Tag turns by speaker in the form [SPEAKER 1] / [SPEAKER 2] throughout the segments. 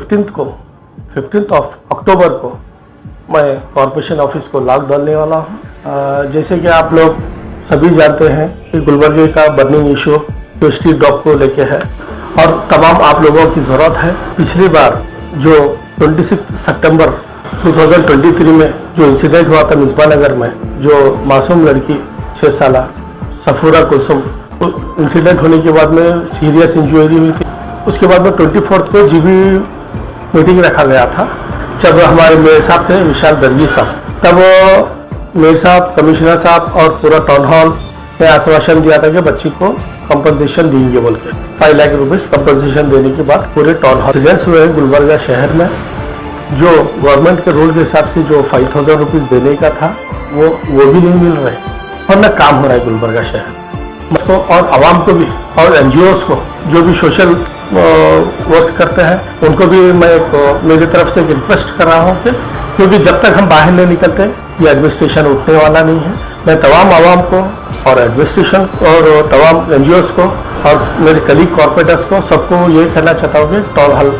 [SPEAKER 1] 15 अक्टूबर को मैं corporation office को लॉक डालने वाला हूँ। जैसे कि आप लोग सभी जानते हैं कि गुलबर्गे का बर्निंग इशू जो स्ट्रीट डॉग को लेके है और तमाम आप लोगों की ज़रूरत है। पिछली बार जो 26 सितंबर 2023 में जो इंसिडेंट हुआ था मिसबा नगर में, जो मासूम लड़की 6 साल सफूरा कुलसुम, इंसिडेंट होने के बाद में सीरियस इंजरी हुई थी। उसके बाद में 24 को जीबी मीटिंग रखा गया था, जब हमारे मेयर साहब थे विशाल दर्गी साहब, तब मेयर साहब, कमिश्नर साहब और पूरा टाउन हॉल ने आश्वासन दिया था कि बच्ची को कंपनसेशन देंगे बोल के। 5 लाख रुपीस कंपनसेशन देने के बाद पूरे टाउन हॉल रेजिडेंट्स हुए गुलबर्गा शहर में, जो गवर्नमेंट के रूल के हिसाब से जो 5000 रुपीज़ देने का था वो भी नहीं मिल रहे और न काम हो रहा है गुलबर्गा शहर को। और आवाम को भी और एनजीओज को जो भी सोशल वर्क करते हैं उनको भी मैं मेरी तरफ से एक रिक्वेस्ट कर रहा हूँ कि क्योंकि जब तक हम बाहर नहीं निकलते ये एडमिनिस्ट्रेशन उठने वाला नहीं है। मैं तमाम आवाम को और एडमिनिस्ट्रेशन और तमाम एनजीओज को और मेरे कलीग कॉर्पोरेटर्स को सबको ये कहना चाहता हूँ कि टाउन हॉल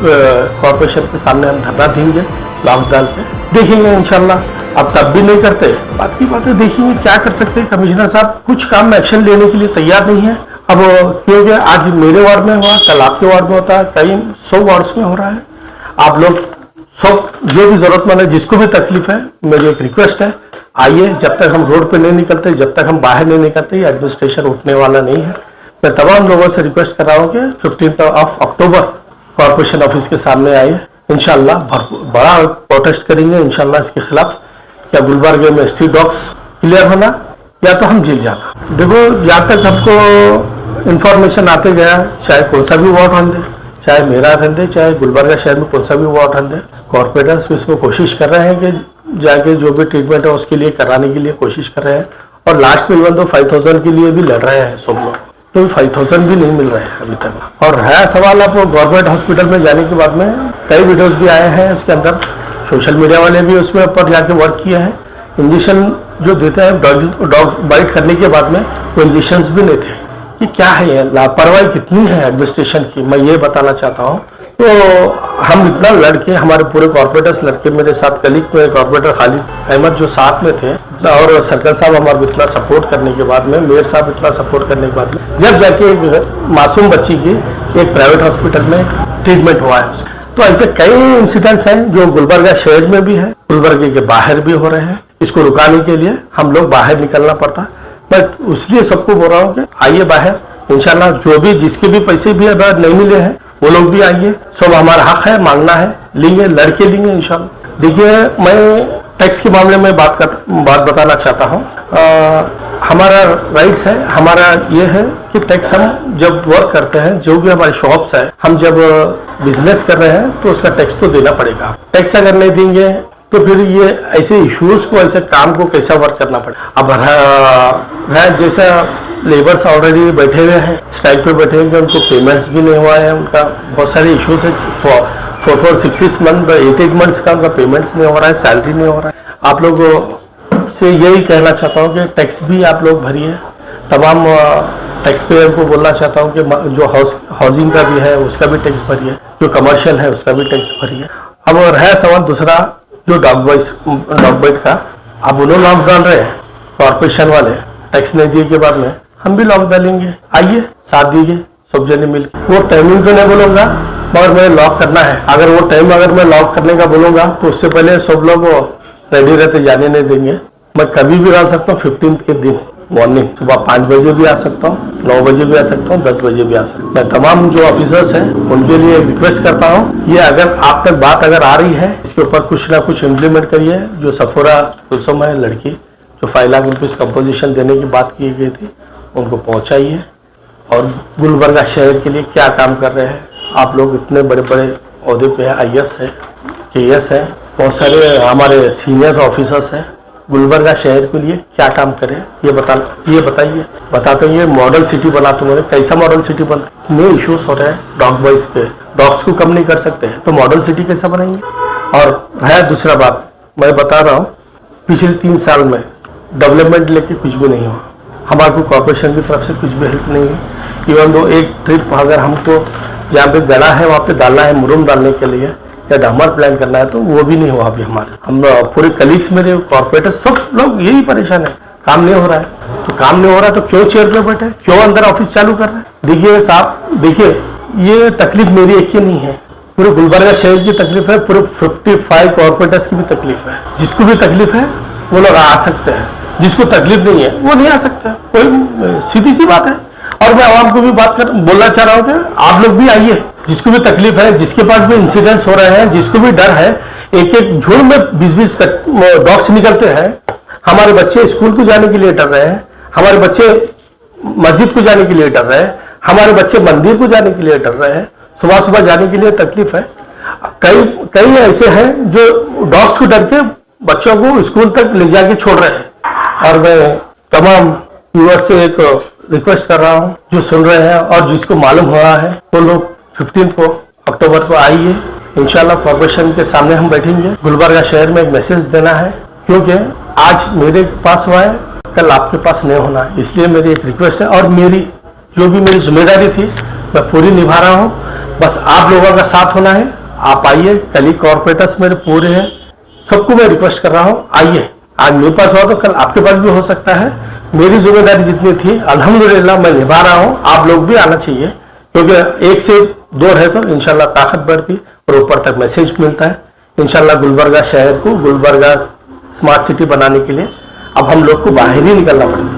[SPEAKER 1] कॉर्पोरेशन के सामने हम धरना देंगे, लॉक डाल के देखेंगे इंशाल्लाह। अब तब भी नहीं करते, बात की बातें देखेंगे क्या कर सकते हैं। कमिश्नर साहब कुछ काम में एक्शन लेने के लिए तैयार नहीं है। अब क्योंकि आज मेरे वार्ड में हुआ, कल आपके वार्ड में होता है, कई 100 वार्ड्स में हो रहा है। आप लोग सब जो भी जरूरतमंद है, जिसको भी तकलीफ है, मेरी एक रिक्वेस्ट है, आइए। जब तक हम रोड पे नहीं निकलते, जब तक हम बाहर नहीं निकलते, ये एडमिनिस्ट्रेशन उठने वाला नहीं है। मैं तमाम लोगों से रिक्वेस्ट कर रहा हूँ कि 15 अक्टूबर कॉर्पोरेशन ऑफिस के सामने आइए। इंशाल्लाह बड़ा प्रोटेस्ट करेंगे इंशाल्लाह इसके खिलाफ। क्या गुलबर्गे में स्ट्रीट डॉग्स क्लियर होना या तो हम जेल जाना। देखो, जहाँ तक हमको इंफॉर्मेशन आते गया, चाहे कौन सा भी वार्ड रहने, चाहे मेरा रहने, चाहे गुलबर्गा शहर में कौन सा भी वार्ड रहने, कॉर्पोरेटर्स इसमें कोशिश कर रहे हैं कि जाके जो भी ट्रीटमेंट है उसके लिए कराने के लिए कोशिश कर रहे हैं। और लास्ट में इवन तो 5000 के लिए भी लड़ रहे हैं सब लोग, तो 5000 भी नहीं मिल रहे हैं अभी तक। और है सवाल, आप गवर्नमेंट हॉस्पिटल में जाने के बाद में कई वीडियोस भी आए हैं, उसके अंदर सोशल मीडिया वाले भी उसमें ऊपर जाके वर्क किया है। इंजेक्शन जो देते हैं डॉग बाइट करने के बाद में, वो इंजेक्शन भी नहीं थे। कि क्या है ये लापरवाही कितनी है एडमिनिस्ट्रेशन की, मैं ये बताना चाहता हूँ। तो हम इतना लड़के, हमारे पूरे कॉर्पोरेटर्स लड़के, मेरे साथ कलीग में कॉर्पोरेटर खालिद अहमद जो साथ में थे, और सर्कल साहब हमारे इतना सपोर्ट करने के बाद में, मेयर साहब इतना सपोर्ट करने के बाद में, जब जाके एक मासूम बच्ची की एक प्राइवेट हॉस्पिटल में ट्रीटमेंट हुआ है। तो ऐसे कई इंसिडेंट्स हैं जो गुलबर्गा शहर में भी है, गुलबर्गे के बाहर भी हो रहे हैं। इसको रुकाने के लिए हम लोग बाहर निकलना पड़ता। मैं इसलिए सबको बोल रहा हूँ कि आइए बाहर, इंशाल्लाह जो भी जिसके भी पैसे भी अगर नहीं मिले हैं वो लोग भी आइए। सब हमारा हक है, मांगना है, लेंगे, लड़के लेंगे इंशाल्लाह। देखिए, मैं टैक्स के मामले में बात बताना चाहता हूँ। हमारा राइट्स है, हमारा ये है कि टैक्स हम जब वर्क करते हैं, जो भी हमारी शॉप्स है, हम जब बिजनेस कर रहे हैं तो उसका टैक्स तो देना पड़ेगा। टैक्स अगर नहीं देंगे तो फिर ये ऐसे इश्यूज को, ऐसे काम को कैसा वर्क करना पड़ेगा। अब जैसा लेबर्स ऑलरेडी बैठे हुए हैं, स्ट्राइक पे बैठे हुए, उनको पेमेंट्स भी नहीं हुआ है, उनका बहुत सारे इश्यूज है। 4 6 मंथ 8 मंथ्स का उनका पेमेंट्स नहीं हो रहा है, सैलरी नहीं हो रहा है। आप लोगों से यही कहना चाहता हूँ कि टैक्स भी आप लोग भरिए। तमाम टैक्स पेयर को बोलना चाहता हूँ कि जो हाउसिंग का भी है उसका भी टैक्स भरिए, जो कमर्शियल है उसका भी टैक्स भरिए। अब है सवाल दूसरा, जो डॉग बाइट का, अब उन्होंने लॉक डाल रहे हैं कॉर्पोरेशन वाले, टैक्स नहीं दिए के बाद में हम भी लॉक डालेंगे। आइए साथ दीजिए सब जने मिलकर। वो टाइमिंग तो नहीं बोलूँगा, मगर मैं लॉक करना है। अगर वो टाइम अगर मैं लॉक करने का बोलूँगा तो उससे पहले सब लोग रेडी रहते, जाने नहीं देंगे। मैं कभी भी डाल सकता हूँ 15 के दिन मॉर्निंग, सुबह 5 बजे भी आ सकता हूँ, 9 बजे भी आ सकता हूँ, 10 बजे भी आ सकता हूँ। मैं तमाम जो ऑफिसर्स हैं उनके लिए रिक्वेस्ट करता हूँ, ये अगर आप तक बात अगर आ रही है, इसके ऊपर कुछ ना कुछ इम्प्लीमेंट करिए। जो सफूरा कुलसुम है लड़की, जो 5 लाख रुपीस कंपोजिशन देने की बात की गई थी, उनको पहुँचाइए। और गुलबर्गा शहर के लिए क्या काम कर रहे हैं आप लोग, इतने बड़े बड़े ओहदे पे है, IAS है, KS है, बहुत सारे हमारे सीनियर ऑफिसर्स हैं। गुलबर्गा शहर के लिए क्या काम करें ये बताइए। बताते हैं ये मॉडल सिटी बनाते हैं, कैसा मॉडल सिटी बनता है? इतने इश्यूज हो रहे हैं डॉग बॉयज पे, डॉग्स को कम नहीं कर सकते हैं तो मॉडल सिटी कैसा बनाएंगे? और है दूसरा बात, मैं बता रहा हूँ, पिछले 3 साल में डेवलपमेंट लेके कुछ भी नहीं हुआ। हमारे को कॉर्पोरेशन की तरफ से कुछ भी हेल्प नहीं हुई। इवन दो एक ट्रिप अगर हमको जहाँ पे गला है वहाँ पे डालना है, मुरुम डालने के लिए, या डामर प्लान करना है, तो वो भी नहीं हुआ अभी हमारे। हम पूरे कलीग्स मेरे कॉर्पोरेटर सब लोग यही परेशान है, काम नहीं हो रहा है। तो काम नहीं हो रहा है तो क्यों चेयर पे बैठे, क्यों अंदर ऑफिस चालू कर रहे हैं? देखिए साहब, देखिए ये तकलीफ मेरी एक की नहीं है, पूरे गुलबर्गा शहर की तकलीफ है, पूरे 55 कॉर्पोरेटर्स की भी तकलीफ है। जिसको भी तकलीफ है वो लोग आ सकते हैं, जिसको तकलीफ नहीं है वो नहीं आ सकता। कोई सीधी सी बात है। और मैं आवाम को भी बोलना चाह रहा हूँ कि आप लोग भी आइए, जिसको भी तकलीफ है, जिसके पास भी इंसिडेंट्स हो रहे हैं, जिसको भी डर है, एक एक झुंड में 20-20 डॉग्स निकलते हैं। हमारे बच्चे स्कूल को जाने के लिए डर रहे हैं, हमारे बच्चे मस्जिद को जाने के लिए डर रहे हैं, हमारे बच्चे मंदिर को जाने के लिए डर रहे हैं, सुबह सुबह जाने के लिए तकलीफ है। कई ऐसे हैं जो डॉग्स को डर के बच्चों को स्कूल तक ले जाके छोड़ रहे हैं। और मैं तमाम व्यूअर्स से एक रिक्वेस्ट कर रहा हूं, जो सुन रहे हैं और जिसको मालूम हो रहा है, वो लोग 15 अक्टूबर को आइए। इंशाल्लाह कॉर्पोरेशन के सामने हम बैठेंगे। गुलबर्गा शहर में एक मैसेज देना है, क्योंकि आज मेरे पास हुआ है, कल आपके पास नहीं होना है। इसलिए मेरी एक रिक्वेस्ट है, और मेरी जो भी मेरी जिम्मेदारी थी मैं पूरी निभा रहा हूँ। बस आप लोगों का साथ होना है। आप आइए, कल कॉर्पोरेटर्स मेरे पूरे हैं, सबको मैं रिक्वेस्ट कर रहा हूँ, आइए। आज मेरे पास हुआ तो कल आपके पास भी हो सकता है। मेरी जिम्मेदारी जितनी थी अल्हम्दुलिल्लाह मैं निभा रहा हूँ। आप लोग भी आना चाहिए, क्योंकि 1 से 2 रहे तो इंशाल्लाह ताकत बढ़ती और ऊपर तक मैसेज मिलता है। इंशाल्लाह गुलबर्गा शहर को गुलबर्गा स्मार्ट सिटी बनाने के लिए अब हम लोग को बाहर ही निकलना पड़ेगा।